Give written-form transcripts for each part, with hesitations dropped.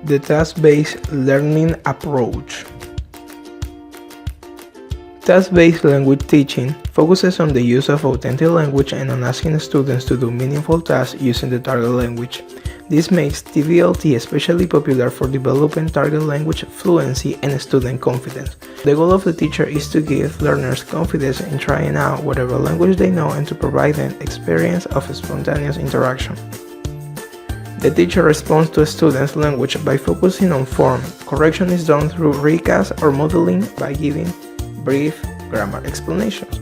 The task-based learning approach. Task-based language teaching focuses on the use of authentic language and on asking students to do meaningful tasks using the target language. This makes TVLT especially popular for developing target language fluency and student confidence. The goal of the teacher is to give learners confidence in trying out whatever language they know and to provide them experience of spontaneous interaction. The teacher responds to a student's language by focusing on form. Correction is done through recast or modeling by giving brief grammar explanations.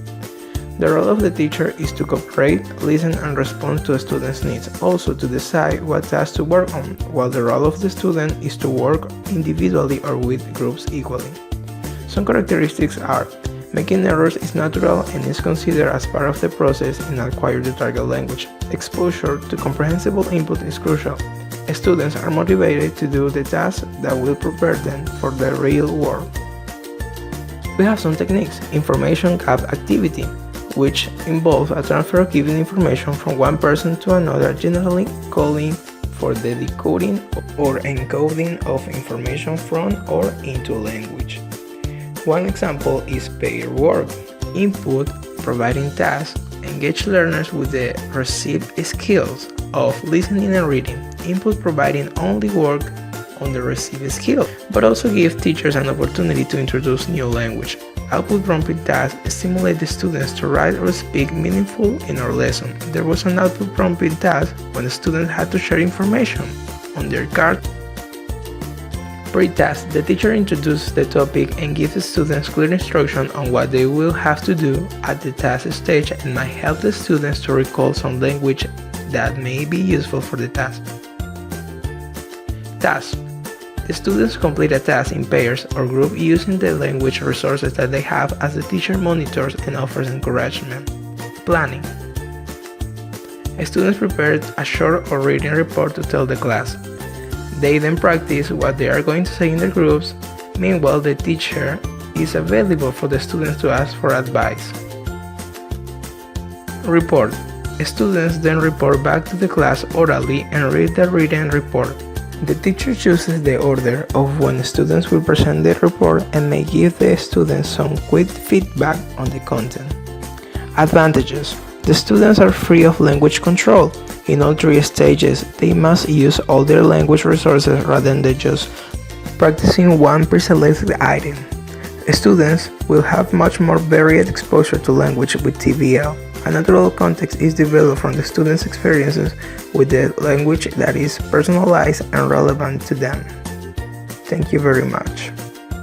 The role of the teacher is to cooperate, listen, and respond to a student's needs, also to decide what tasks to work on, while the role of the student is to work individually or with groups equally. Some characteristics are: making errors is natural and is considered as part of the process in acquiring the target language. Exposure to comprehensible input is crucial. Students are motivated to do the tasks that will prepare them for the real world. We have some techniques. Information gap activity, which involves a transfer of given information from one person to another, generally calling for the decoding or encoding of information from or into language. One example is pair work. Input, providing tasks, engage learners with the received skills of listening and reading. Input, providing only work on the received skill, but also give teachers an opportunity to introduce new language. Output, prompting tasks stimulate the students to write or speak meaningful in our lesson. There was an output prompting task when the students had to share information on their card. Pre-task, the teacher introduces the topic and gives the students clear instruction on what they will have to do at the task stage and might help the students to recall some language that may be useful for the task. Task. The students complete a task in pairs or group using the language resources that they have as the teacher monitors and offers encouragement. Planning. Students prepare a short or reading report to tell the class. They then practice what they are going to say in their groups. Meanwhile, the teacher is available for the students to ask for advice. Report. Students then report back to the class orally and read the written report. The teacher chooses the order of when students will present the report and may give the students some quick feedback on the content. Advantages. The students are free of language control. In all three stages, they must use all their language resources rather than just practicing one pre-selected item. Students will have much more varied exposure to language with TVL. A natural context is developed from the students' experiences with the language that is personalized and relevant to them. Thank you very much.